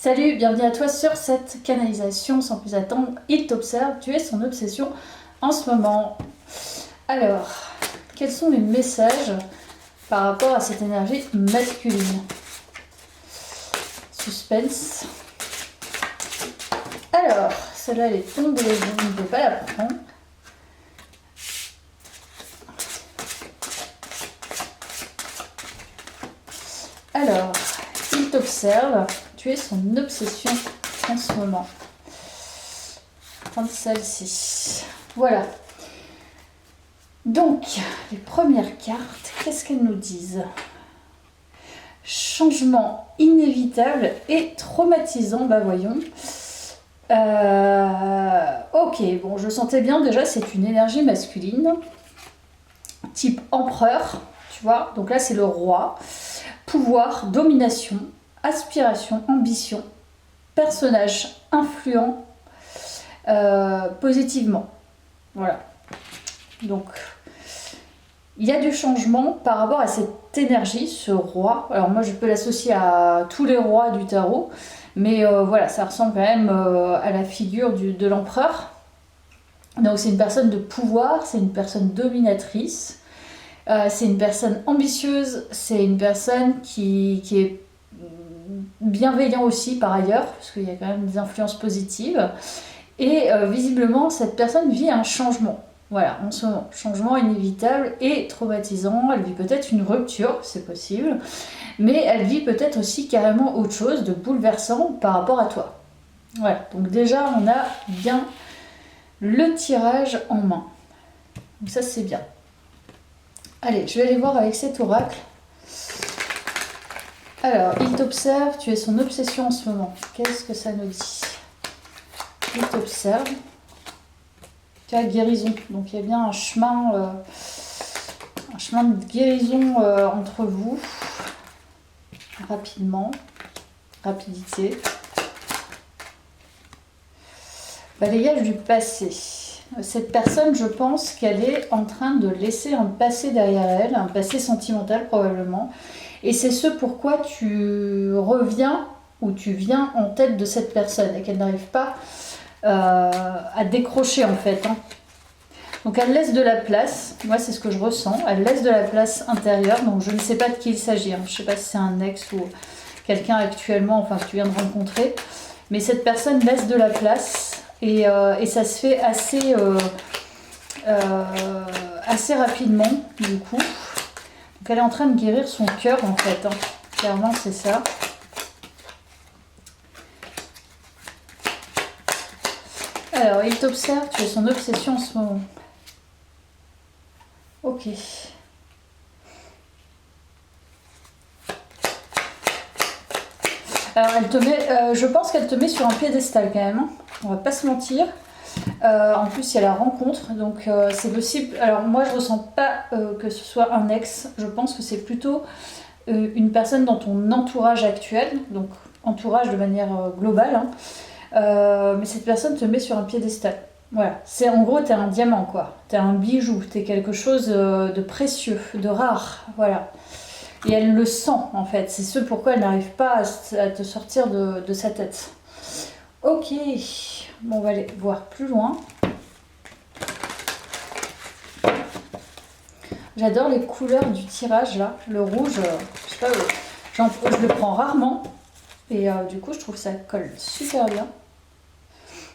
Salut, bienvenue à toi sur cette canalisation. Sans plus attendre, il t'observe, tu es son obsession en ce moment. Alors, quels sont les messages par rapport à cette énergie masculine? Suspense. Alors, celle-là elle est tombée, je ne vais pas la prendre. Alors, il t'observe, tu es son obsession en ce moment. Prendre celle-ci. Voilà. Donc, les premières cartes, qu'est-ce qu'elles nous disent? Changement inévitable et traumatisant, bah voyons. Ok, bon, je sentais bien déjà, c'est une énergie masculine, type empereur, tu vois, donc là c'est le roi. Pouvoir, domination, aspiration, ambition, personnage influent positivement. Voilà. Donc, il y a du changement par rapport à cette énergie, ce roi. Alors moi, je peux l'associer à tous les rois du tarot, mais voilà, ça ressemble quand même à la figure de l'empereur. Donc c'est une personne de pouvoir, c'est une personne dominatrice. C'est une personne ambitieuse, c'est une personne qui est bienveillant aussi par ailleurs, parce qu'il y a quand même des influences positives. Et visiblement, cette personne vit un changement. Voilà, en ce moment, changement inévitable et traumatisant. Elle vit peut-être une rupture, c'est possible, mais elle vit peut-être aussi carrément autre chose de bouleversant par rapport à toi. Voilà, donc déjà, on a bien le tirage en main. Donc ça, c'est bien. Allez, je vais aller voir avec cet oracle. Alors, il t'observe, tu es son obsession en ce moment. Qu'est-ce que ça nous dit? Il t'observe. Tu as guérison. Donc, il y a bien un chemin de guérison entre vous. Rapidement. Rapidité. Balayage du passé. Cette personne, je pense qu'elle est en train de laisser un passé derrière elle, un passé sentimental probablement. Et c'est ce pourquoi tu reviens ou tu viens en tête de cette personne et qu'elle n'arrive pas à décrocher en fait. Donc elle laisse de la place, moi c'est ce que je ressens, elle laisse de la place intérieure, donc je ne sais pas de qui il s'agit. Je ne sais pas si c'est un ex ou quelqu'un actuellement, enfin que tu viens de rencontrer. Mais cette personne laisse de la place. Et ça se fait assez rapidement, du coup. Donc elle est en train de guérir son cœur, en fait. Clairement, c'est ça. Alors, il t'observe, tu es son obsession en ce moment. Ok. Alors, elle te met, je pense qu'elle te met sur un piédestal quand même. On va pas se mentir. En plus, il y a la rencontre, donc c'est possible. Alors moi, je ressens pas que ce soit un ex. Je pense que c'est plutôt une personne dans ton entourage actuel, donc entourage de manière globale. Mais cette personne te met sur un piédestal. Voilà. C'est en gros, t'es un diamant, quoi. T'es un bijou. T'es quelque chose de précieux, de rare. Voilà. Et elle le sent, en fait. C'est ce pourquoi elle n'arrive pas à te sortir de sa tête. Ok. Bon, on va aller voir plus loin. J'adore les couleurs du tirage là. Le rouge, je sais pas, je le prends rarement. Et du coup, je trouve que ça colle super bien.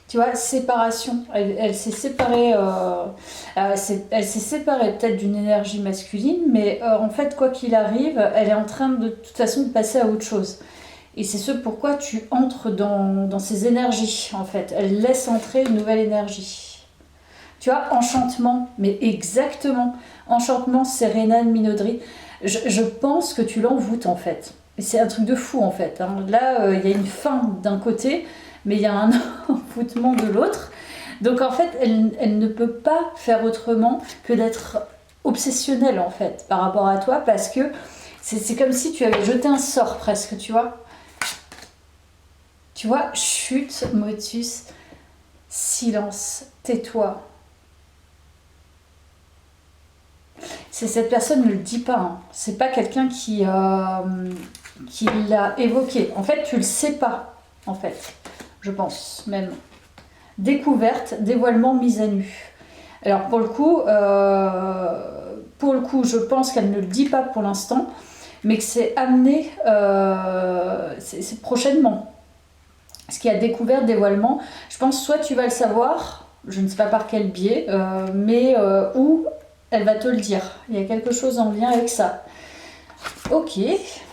Tu vois, séparation. Elle s'est séparée. Elle s'est séparée peut-être d'une énergie masculine, mais en fait, quoi qu'il arrive, elle est en train de toute façon de passer à autre chose. Et c'est ce pourquoi tu entres dans ces énergies, en fait. Elle laisse entrer une nouvelle énergie. Tu vois, enchantement, mais exactement. Enchantement, Sérénade, Minauderie. Je pense que tu l'envoûtes, en fait. Et c'est un truc de fou, en fait. Là, il y a une fin d'un côté, mais il y a un envoûtement de l'autre. Donc, en fait, elle ne peut pas faire autrement que d'être obsessionnelle, en fait, par rapport à toi, parce que c'est comme si tu avais jeté un sort, presque, tu vois. Tu vois, chute, motus, silence, tais-toi. Cette personne ne le dit pas. C'est pas quelqu'un qui l'a évoqué. En fait, tu le sais pas. en fait. Je pense même. Découverte, dévoilement, mise à nu. Alors pour le coup, je pense qu'elle ne le dit pas pour l'instant, mais que c'est amené, c'est prochainement. Ce qui a découvert, dévoilement, je pense soit tu vas le savoir, je ne sais pas par quel biais, mais ou elle va te le dire. Il y a quelque chose en lien avec ça. Ok,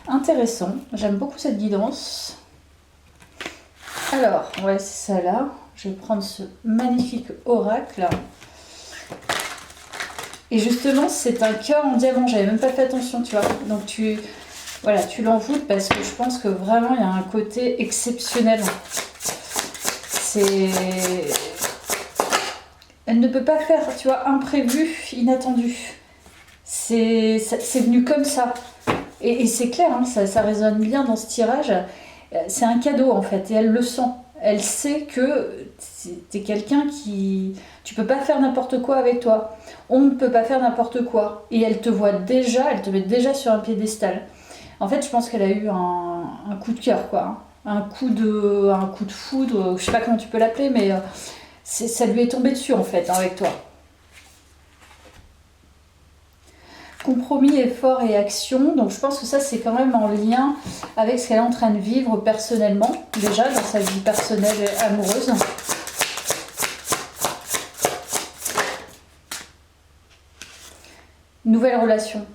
intéressant. J'aime beaucoup cette guidance. Alors, ouais, c'est ça là. Je vais prendre ce magnifique oracle. Et justement, c'est un cœur en diamant. J'avais même pas fait attention, tu vois. Donc voilà, tu l'envoûtes parce que je pense que vraiment il y a un côté exceptionnel. Elle ne peut pas faire, tu vois, imprévu, inattendu. C'est venu comme ça. Et c'est clair, hein, ça résonne bien dans ce tirage. C'est un cadeau en fait, et elle le sent. Elle sait que t'es quelqu'un qui... Tu peux pas faire n'importe quoi avec toi. On ne peut pas faire n'importe quoi. Et elle te voit déjà, elle te met déjà sur un piédestal. En fait, je pense qu'elle a eu un coup de cœur, quoi. Un coup de foudre, je sais pas comment tu peux l'appeler, mais ça lui est tombé dessus en fait, hein, avec toi. Compromis, effort et action. Donc je pense que ça c'est quand même en lien avec ce qu'elle est en train de vivre personnellement, déjà dans sa vie personnelle et amoureuse. Nouvelle relation.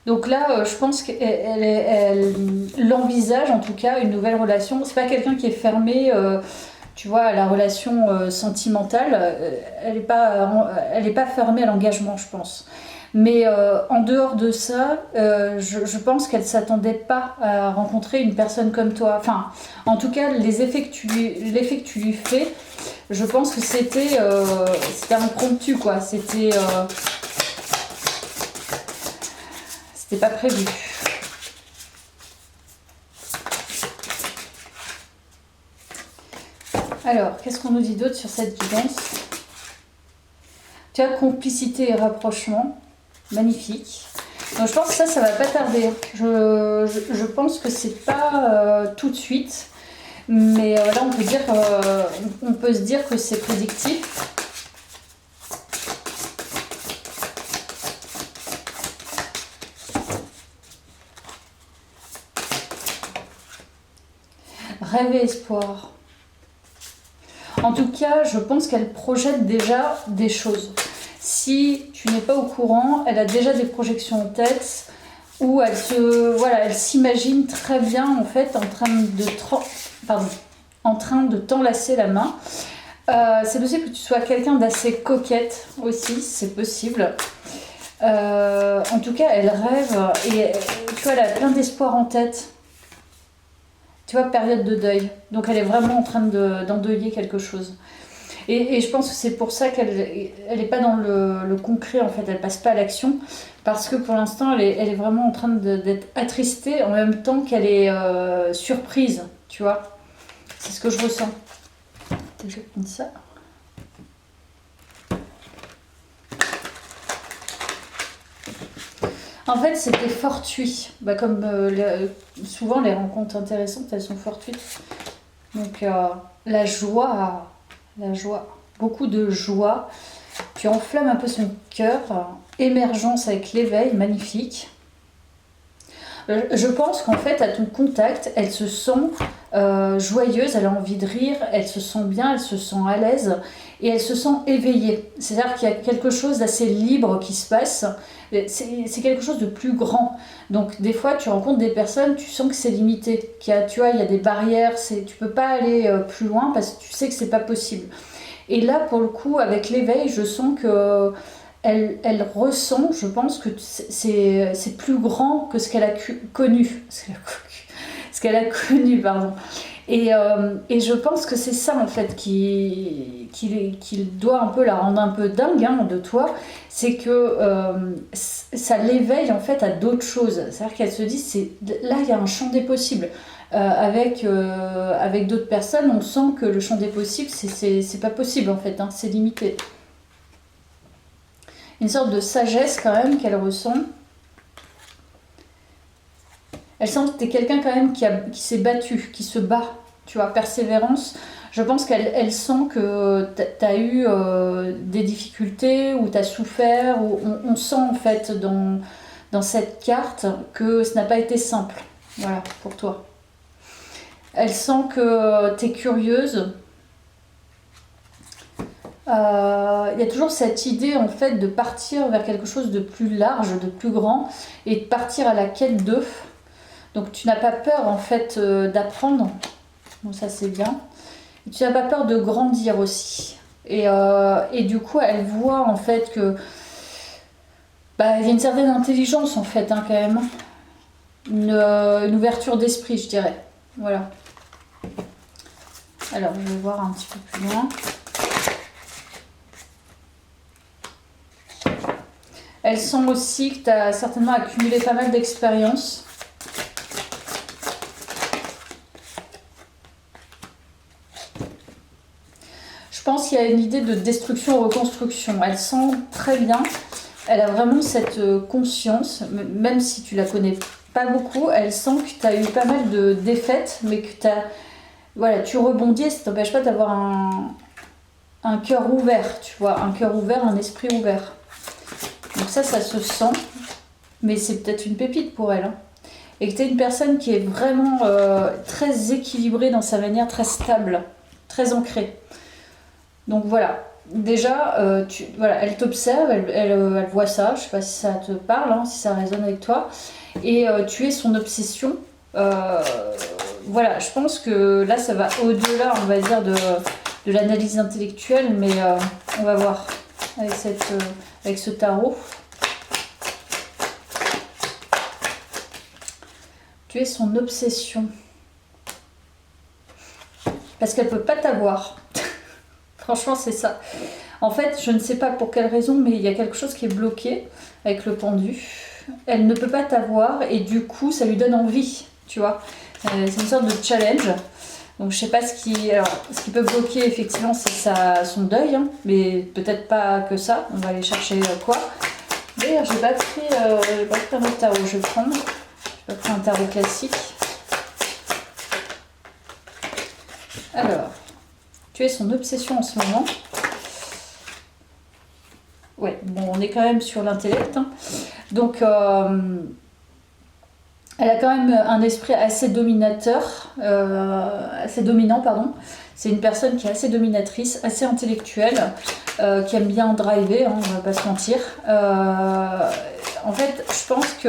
Donc là, je pense qu'elle l'envisage en tout cas, une nouvelle relation. C'est pas quelqu'un qui est fermé, tu vois, à la relation sentimentale. Elle n'est pas fermée à l'engagement, je pense. Mais en dehors de ça, je pense qu'elle ne s'attendait pas à rencontrer une personne comme toi. Enfin, en tout cas, l'effet que tu lui fais, je pense que c'était impromptu, quoi. C'était pas prévu. Alors, qu'est-ce qu'on nous dit d'autre sur cette guidance? Tu as complicité et rapprochement. Magnifique. Donc je pense que ça va pas tarder. Je pense que c'est pas tout de suite. Mais là, on peut se dire que c'est prédictif. Rêve et espoir. En tout cas, je pense qu'elle projette déjà des choses. Si tu n'es pas au courant, elle a déjà des projections en tête où elle s'imagine très bien en fait en train de t'enlacer la main. C'est possible que tu sois quelqu'un d'assez coquette aussi, c'est possible. En tout cas, elle rêve et tu vois, elle a plein d'espoir en tête. Tu vois, période de deuil. Donc elle est vraiment en train d'endeuiller quelque chose. Et je pense que c'est pour ça qu'elle n'est pas dans le concret, en fait. Elle passe pas à l'action. Parce que pour l'instant, elle est vraiment en train d'être attristée en même temps qu'elle est surprise. Tu vois. C'est ce que je ressens. Je vais prendre ça. En fait, c'était fortuit. Comme souvent, les rencontres intéressantes, elles sont fortuites. Donc, la joie, beaucoup de joie. Tu enflammes un peu son cœur. Émergence avec l'éveil, magnifique. Je pense qu'en fait, à ton contact, elle se sent joyeuse, elle a envie de rire, elle se sent bien, elle se sent à l'aise et elle se sent éveillée. C'est-à-dire qu'il y a quelque chose d'assez libre qui se passe. C'est quelque chose de plus grand. Donc des fois, tu rencontres des personnes, tu sens que c'est limité. Tu vois, il y a des barrières, tu peux pas aller plus loin parce que tu sais que c'est pas possible. Et là, pour le coup, avec l'éveil, je sens que elle ressent, je pense que c'est plus grand que ce qu'elle a connu. Ce qu'elle a connu, pardon. Et je pense que c'est ça, en fait, qui doit un peu la rendre un peu dingue de toi. C'est que ça l'éveille, en fait, à d'autres choses. C'est-à-dire qu'elle se dit, là, il y a un champ des possibles. Avec d'autres personnes, on sent que le champ des possibles, c'est pas possible, en fait. C'est limité. Une sorte de sagesse quand même qu'elle ressent. Elle sent que tu es quelqu'un quand même qui s'est battu, qui se bat, tu vois, persévérance. Je pense qu'elle sent que tu as eu des difficultés ou tu as souffert. Ou on sent en fait dans cette carte que ce n'a pas été simple, voilà, pour toi. Elle sent que tu es curieuse. Il y a toujours cette idée en fait de partir vers quelque chose de plus large, de plus grand et de partir à la quête d'eux. Donc tu n'as pas peur en fait d'apprendre, donc ça c'est bien. Et tu n'as pas peur de grandir aussi. Et du coup elle voit en fait que il y a une certaine intelligence en fait quand même, une ouverture d'esprit je dirais. Voilà. Alors je vais voir un petit peu plus loin. Elle sent aussi que tu as certainement accumulé pas mal d'expérience. Je pense qu'il y a une idée de destruction, reconstruction. Elle sent très bien, elle a vraiment cette conscience, même si tu la connais pas beaucoup, elle sent que tu as eu pas mal de défaites, mais que voilà, tu rebondis et ça t'empêche pas d'avoir un cœur ouvert, tu vois, un cœur ouvert, un esprit ouvert. Donc ça se sent, mais c'est peut-être une pépite pour elle. Hein. Et que tu es une personne qui est vraiment très équilibrée dans sa manière, très stable, très ancrée. Donc voilà, déjà, voilà, elle t'observe, elle voit ça, je sais pas si ça te parle, hein, si ça résonne avec toi. Et tu es son obsession. Voilà, je pense que là, ça va au-delà, on va dire, de l'analyse intellectuelle, mais on va voir avec ce tarot. Tu es son obsession. Parce qu'elle peut pas t'avoir. Franchement, c'est ça. En fait, je ne sais pas pour quelle raison, mais il y a quelque chose qui est bloqué avec le pendu. Elle ne peut pas t'avoir et du coup, ça lui donne envie, tu vois. C'est une sorte de challenge. Donc, je sais pas ce qui peut bloquer, effectivement, c'est son deuil, hein, mais peut-être pas que ça. On va aller chercher quoi. D'ailleurs, j'ai pas pris un autre tarot. Je vais prendre. J'ai pas pris un tarot classique. Alors, tu es son obsession en ce moment. Ouais, bon, on est quand même sur l'intellect. Hein. Donc, elle a quand même un esprit assez dominateur, assez dominant, pardon. C'est une personne qui est assez dominatrice, assez intellectuelle, qui aime bien driver, hein, on va pas se mentir. En fait, je pense que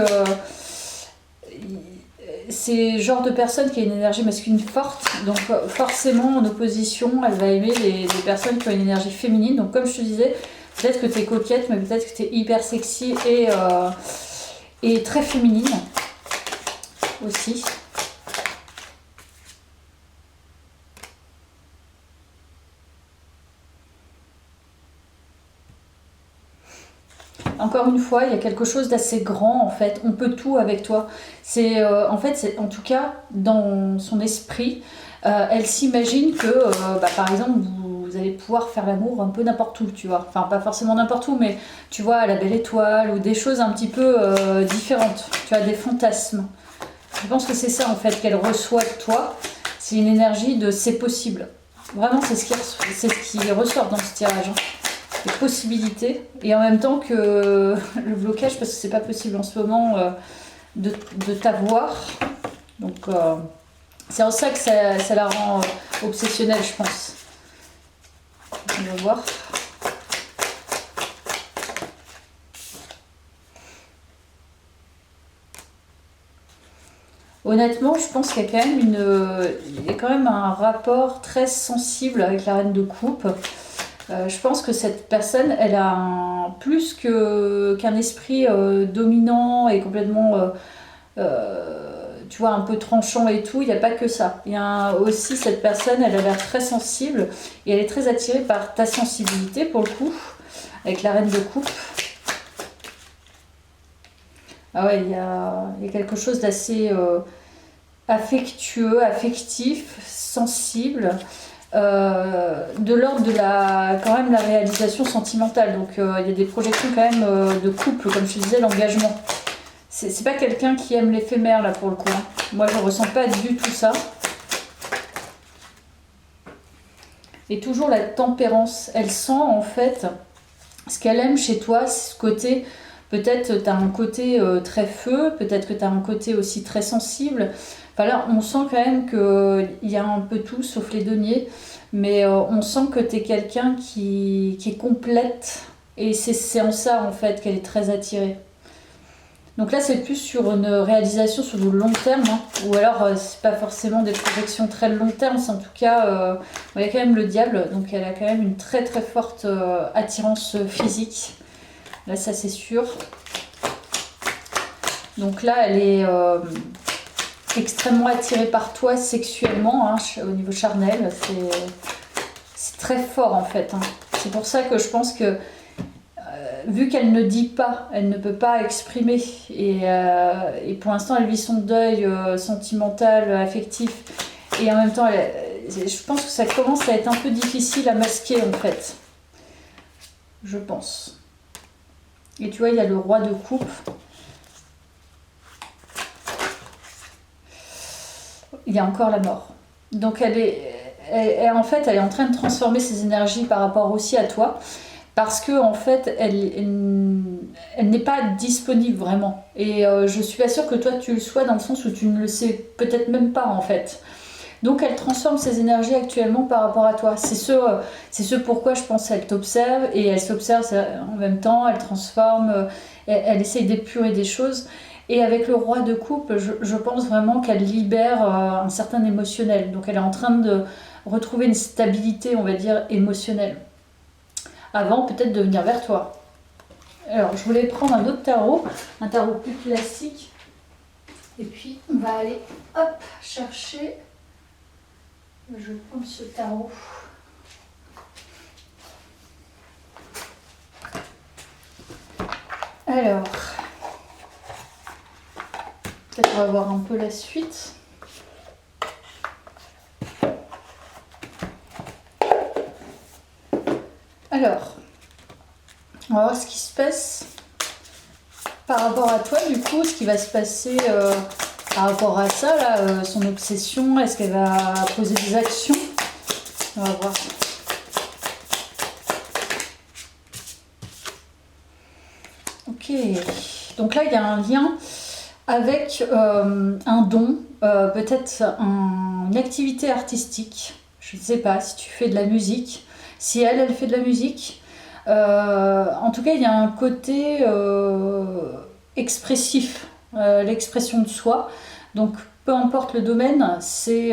c'est le genre de personne qui a une énergie masculine forte, donc forcément en opposition, elle va aimer les personnes qui ont une énergie féminine. Donc comme je te disais, peut-être que tu es coquette, mais peut-être que tu es hyper sexy et très féminine aussi. Encore une fois, il y a quelque chose d'assez grand en fait. On peut tout avec toi. C'est en fait, c'est en tout cas dans son esprit, elle s'imagine que, par exemple, vous allez pouvoir faire l'amour un peu n'importe où, tu vois. Enfin, pas forcément n'importe où, mais tu vois, à la belle étoile ou des choses un petit peu différentes. Tu as des fantasmes. Je pense que c'est ça en fait qu'elle reçoit de toi. C'est une énergie de c'est possible. Vraiment, c'est ce qui ressort dans ce tirage. Hein. Les possibilités et en même temps que le blocage parce que c'est pas possible en ce moment de t'avoir. Donc c'est en ça que ça la rend obsessionnelle, je pense. On va voir. Honnêtement, je pense qu'il y a quand même un rapport très sensible avec la reine de coupe. Je pense que cette personne, elle a plus qu'un esprit dominant et complètement, tu vois, un peu tranchant et tout. Il n'y a pas que ça. Il y a aussi cette personne, elle a l'air très sensible et elle est très attirée par ta sensibilité pour le coup, avec la reine de coupe. Ah ouais, il y a quelque chose d'assez affectueux, affectif, sensible. De l'ordre de quand même la réalisation sentimentale. Donc il y a des projections quand même de couple, comme je te disais, l'engagement. c'est pas quelqu'un qui aime l'éphémère là pour le coup. Hein. Moi je ressens pas du tout ça. Et toujours la tempérance. Elle sent en fait ce qu'elle aime chez toi, ce côté, peut-être tu as un côté très feu, peut-être que tu as un côté aussi très sensible. Enfin là, on sent quand même qu'il y a un peu tout, sauf les deniers, mais on sent que tu es quelqu'un qui est complète, et c'est en ça en fait qu'elle est très attirée. Donc là, c'est plus sur une réalisation sur du long terme, hein, ou alors c'est pas forcément des projections très long terme, c'est en tout cas, il y a quand même le diable, donc elle a quand même une très très forte attirance physique. Là, ça c'est sûr. Donc là, elle est extrêmement attirée par toi sexuellement, hein, au niveau charnel. C'est très fort en fait. Hein. C'est pour ça que je pense que vu qu'elle ne dit pas, elle ne peut pas exprimer, et pour l'instant elle vit son deuil sentimental, affectif, et en même temps je pense que ça commence à être un peu difficile à masquer en fait, je pense. Et tu vois, il y a le roi de coupe. Il y a encore la mort. Donc en fait elle est en train de transformer ses énergies par rapport aussi à toi. Parce que en fait, elle n'est pas disponible vraiment. Et je suis pas sûre que toi tu le sois, dans le sens où tu ne le sais peut-être même pas en fait. Donc elle transforme ses énergies actuellement par rapport à toi. C'est ce pourquoi je pense qu'elle t'observe, et elle s'observe en même temps, elle transforme, elle essaye d'épurer des choses. Et avec le roi de coupe, je pense vraiment qu'elle libère un certain émotionnel. Donc elle est en train de retrouver une stabilité, on va dire, émotionnelle, avant peut-être de venir vers toi. Alors je voulais prendre un autre tarot, un tarot plus classique, et puis on va aller chercher, je vais prendre ce tarot. Alors peut-être on va voir un peu la suite. Alors, on va voir ce qui se passe par rapport à toi, du coup, ce qui va se passer par rapport à ça, là, son obsession, est-ce qu'elle va poser des actions? On va voir. Ok, donc là, il y a un lien avec un don, peut-être une activité artistique. Je ne sais pas si tu fais de la musique, si elle fait de la musique. En tout cas, il y a un côté expressif, l'expression de soi. Donc, peu importe le domaine, il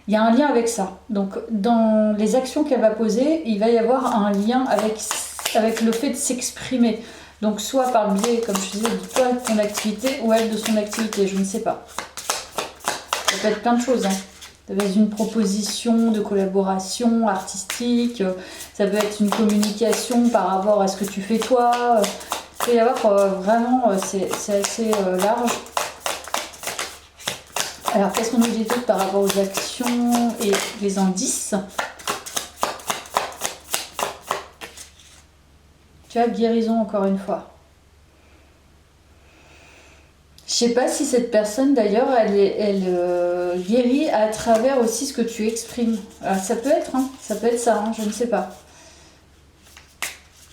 y a un lien avec ça. Donc, dans les actions qu'elle va poser, il va y avoir un lien avec le fait de s'exprimer. Donc, soit par le biais, comme je disais, de toi, de ton activité, ou elle de son activité, je ne sais pas. Ça peut être plein de choses, hein. Ça peut être une proposition de collaboration artistique, ça peut être une communication par rapport à ce que tu fais toi. Il peut y avoir vraiment, c'est assez large. Alors qu'est-ce qu'on nous dit d'autre par rapport aux actions et les indices? Tu as guérison encore une fois. Je sais pas si cette personne d'ailleurs elle guérit à travers aussi ce que tu exprimes. Alors, ça peut être ça, hein, je ne sais pas.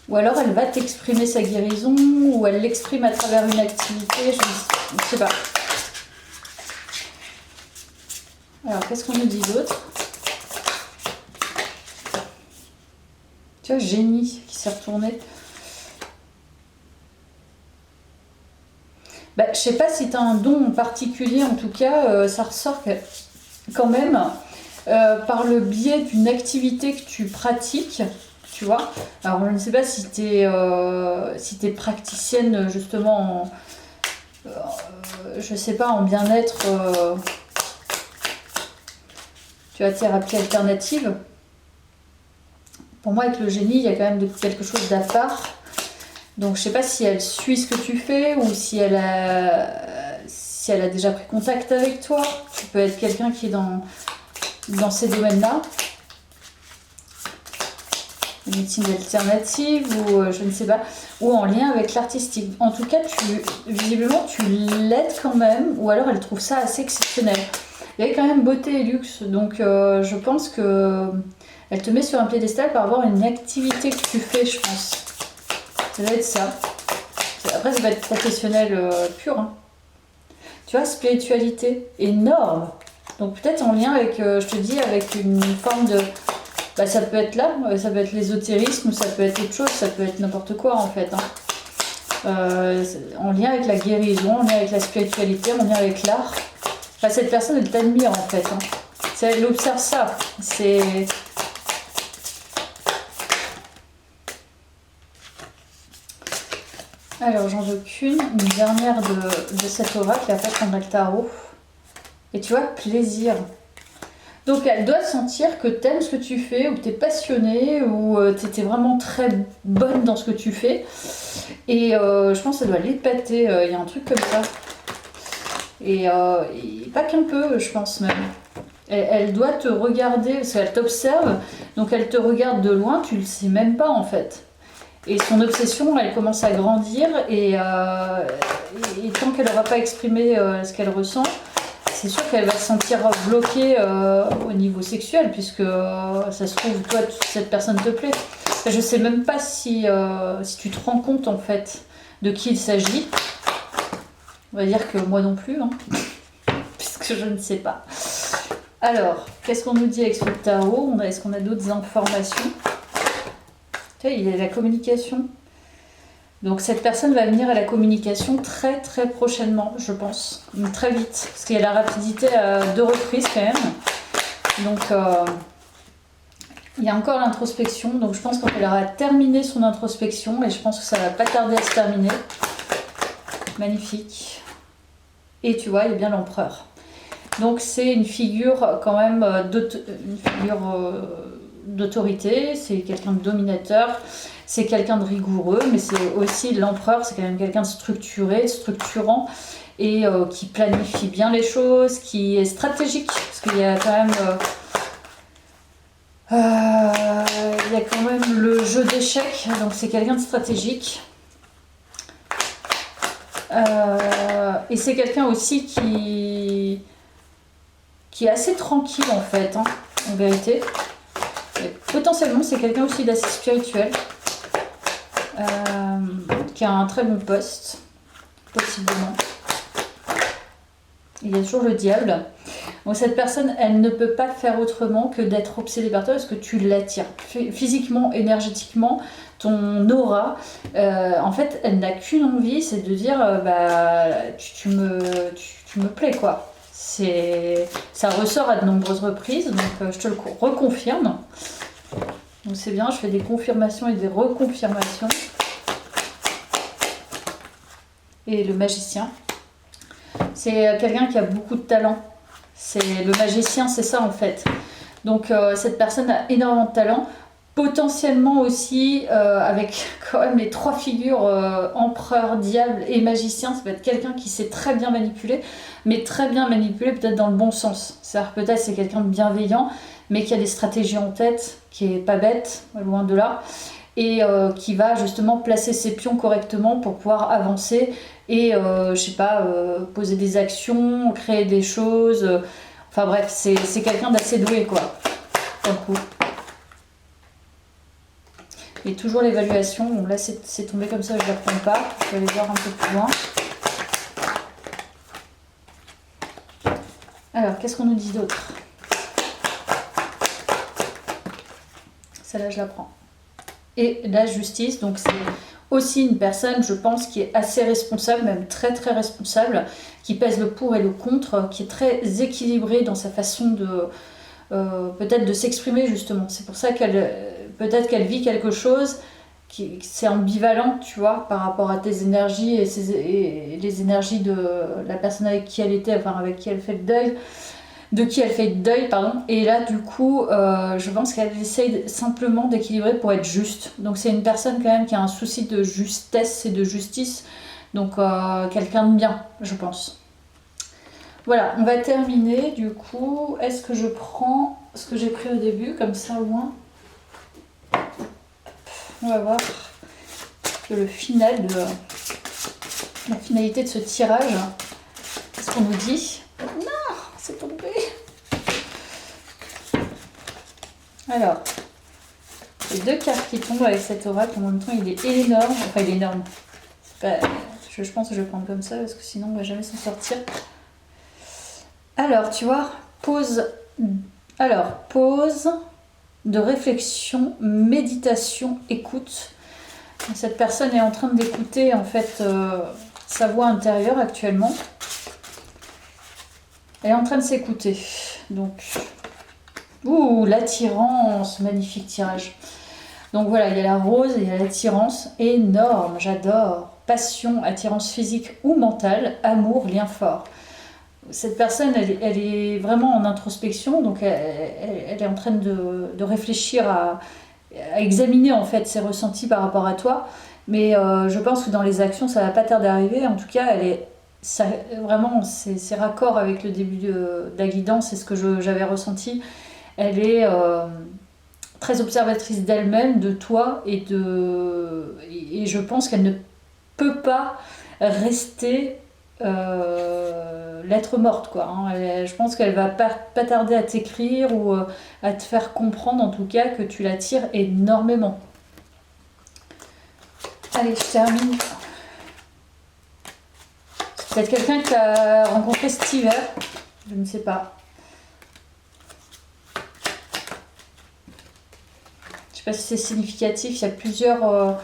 Ou alors elle va t'exprimer sa guérison, ou elle l'exprime à travers une activité, je ne sais pas. Alors qu'est-ce qu'on nous dit d'autre? Tu vois, génie qui s'est retourné. Bah, je sais pas si tu as un don en particulier, en tout cas, ça ressort quand même par le biais d'une activité que tu pratiques, tu vois. Alors, je ne sais pas si tu es praticienne justement je sais pas, en bien-être, tu as thérapie alternative. Pour moi, avec le génie, il y a quand même quelque chose d'à part. Donc je sais pas si elle suit ce que tu fais, ou si elle a déjà pris contact avec toi. Tu peux être quelqu'un qui est dans ces domaines-là. une médecine alternative ou je ne sais pas, ou en lien avec l'artistique. En tout cas, visiblement, tu l'aides quand même, ou alors elle trouve ça assez exceptionnel. Il y a quand même beauté et luxe, donc je pense que elle te met sur un piédestal par rapport à une activité que tu fais, je pense. Ça va être ça. Après, ça va être professionnel pur. Hein. Tu vois, spiritualité énorme. Donc peut-être en lien avec, je te dis, avec une forme de... Bah, ça peut être là, ça peut être l'ésotérisme, ça peut être autre chose, ça peut être n'importe quoi en fait. Hein. En lien avec la guérison, en lien avec la spiritualité, en lien avec l'art. Enfin, cette personne, elle t'admire en fait. Hein. Elle observe ça. C'est... Alors, j'en veux qu'une, une dernière de cet oracle, et après je prendrai le tarot. Et tu vois, plaisir. Donc, elle doit sentir que t'aimes ce que tu fais, ou que t'es passionné, ou t'étais vraiment très bonne dans ce que tu fais. Et je pense que ça doit l'épater, il y a un truc comme ça. Et pas qu'un peu, je pense même. Elle doit te regarder, parce qu'elle t'observe, donc elle te regarde de loin, tu le sais même pas en fait. Et son obsession, elle commence à grandir et tant qu'elle n'aura pas exprimé ce qu'elle ressent, c'est sûr qu'elle va se sentir bloquée au niveau sexuel, puisque ça se trouve, toi, cette personne te plaît. Je sais même pas si tu te rends compte en fait de qui il s'agit. On va dire que moi non plus, hein, puisque je ne sais pas. Alors, qu'est-ce qu'on nous dit avec ce tarot? Est-ce qu'on a d'autres informations? Il y a la communication. Donc cette personne va venir à la communication très très prochainement, je pense. Très vite. Parce qu'il y a la rapidité à 2 reprises quand même. Donc il y a encore l'introspection. Donc je pense qu'elle aura terminé son introspection. Et je pense que ça va pas tarder à se terminer. Magnifique. Et tu vois, il y a bien l'empereur. Donc c'est une figure quand même d'autorité, c'est quelqu'un de dominateur, c'est quelqu'un de rigoureux, mais c'est aussi l'empereur, c'est quand même quelqu'un de structuré, de structurant, et qui planifie bien les choses, qui est stratégique, parce qu'il y a quand même... il y a quand même le jeu d'échecs, donc c'est quelqu'un de stratégique. Et c'est quelqu'un aussi qui est assez tranquille en fait, hein, en vérité. Et potentiellement c'est quelqu'un aussi d'assez spirituel, qui a un très bon poste, possiblement. Il y a toujours le diable. Donc cette personne, elle ne peut pas faire autrement que d'être obsédée par toi parce que tu l'attires. Physiquement, énergétiquement, ton aura, en fait, elle n'a qu'une envie, c'est de dire, tu me plais quoi. Ça ressort à de nombreuses reprises, donc je te le reconfirme. Donc c'est bien, je fais des confirmations et des reconfirmations. Et le magicien, c'est quelqu'un qui a beaucoup de talent. C'est le magicien, c'est ça en fait. Donc cette personne a énormément de talent. Potentiellement aussi, avec quand même les 3 figures, empereur, diable et magicien, ça peut être quelqu'un qui sait très bien manipuler, mais très bien manipuler peut-être dans le bon sens. C'est-à-dire peut-être c'est quelqu'un de bienveillant, mais qui a des stratégies en tête, qui est pas bête, loin de là, et qui va justement placer ses pions correctement pour pouvoir avancer et, je sais pas, poser des actions, créer des choses. Enfin bref, c'est quelqu'un d'assez doué quoi, pour le coup. Et toujours l'évaluation, bon là c'est tombé comme ça, je ne la prends pas, je vais aller voir un peu plus loin. Alors, qu'est-ce qu'on nous dit d'autre? Celle-là, je la prends. Et la justice, donc c'est aussi une personne, je pense, qui est assez responsable, même très très responsable, qui pèse le pour et le contre, qui est très équilibrée dans sa façon de peut-être de s'exprimer justement. C'est pour ça peut-être qu'elle vit quelque chose c'est ambivalent, tu vois, par rapport à tes énergies et les énergies de la personne avec qui elle était, enfin avec qui elle fait le deuil, de qui elle fait le deuil, pardon. Et là, du coup, je pense qu'elle essaye simplement d'équilibrer pour être juste. Donc c'est une personne quand même qui a un souci de justesse et de justice, donc quelqu'un de bien, je pense. Voilà, on va terminer du coup. Est-ce que je prends ce que j'ai pris au début, comme ça au moins? On va voir le final de la finalité de ce tirage. Qu'est-ce qu'on nous dit? Non, c'est tombé. Alors, les 2 cartes qui tombent avec cet oracle, en même temps il est énorme. Enfin, il est énorme. Pas... Je pense que je vais prendre comme ça parce que sinon on va jamais s'en sortir. Alors, tu vois, pause. Alors, pause de réflexion, méditation, écoute. Cette personne est en train d'écouter en fait sa voix intérieure actuellement. Elle est en train de s'écouter. Donc, ouh, l'attirance, magnifique tirage. Donc voilà, il y a la rose et il y a l'attirance, énorme, j'adore. Passion, attirance physique ou mentale, amour, lien fort. Cette personne, elle est vraiment en introspection, donc elle est en train de réfléchir à examiner en fait ses ressentis par rapport à toi. Mais je pense que dans les actions, ça va pas tarder d'arriver. En tout cas, vraiment, c'est raccord avec le début de la guidance, c'est ce que j'avais ressenti. Elle est très observatrice d'elle-même, de toi, et je pense qu'elle ne peut pas rester lettre morte, quoi. Hein. Je pense qu'elle va pas tarder à t'écrire ou à te faire comprendre, en tout cas, que tu l'attires énormément. Allez, je termine. C'est peut-être quelqu'un que tu as rencontré cet hiver, je ne sais pas. Je sais pas si c'est significatif, il y a plusieurs...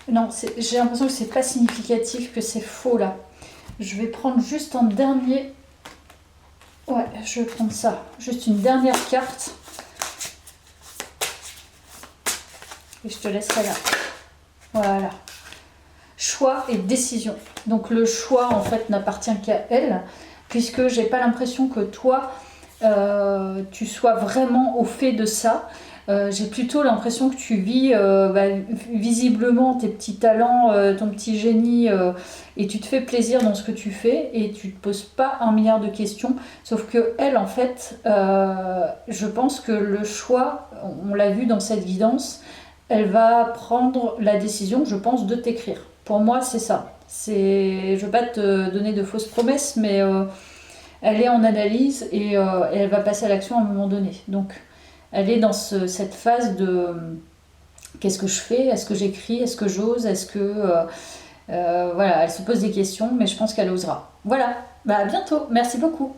Non, j'ai l'impression que c'est pas significatif, que c'est faux là. Je vais prendre juste en dernier... Ouais, je vais prendre ça. Juste une dernière carte. Et je te laisserai là. Voilà. Choix et décision. Donc le choix en fait n'appartient qu'à elle, puisque j'ai pas l'impression que toi tu sois vraiment au fait de ça. J'ai plutôt l'impression que tu vis visiblement tes petits talents, ton petit génie, et tu te fais plaisir dans ce que tu fais et tu te poses pas 1 milliard de questions. Sauf que elle, en fait, je pense que le choix, on l'a vu dans cette guidance, elle va prendre la décision, je pense, de t'écrire. Pour moi, c'est ça. Je ne veux pas te donner de fausses promesses, mais elle est en analyse et elle va passer à l'action à un moment donné. Donc, elle est dans cette phase de qu'est-ce que je fais? Est-ce que j'écris? Est-ce que j'ose? Est-ce que... voilà, elle se pose des questions, mais je pense qu'elle osera. Voilà, bah à bientôt. Merci beaucoup.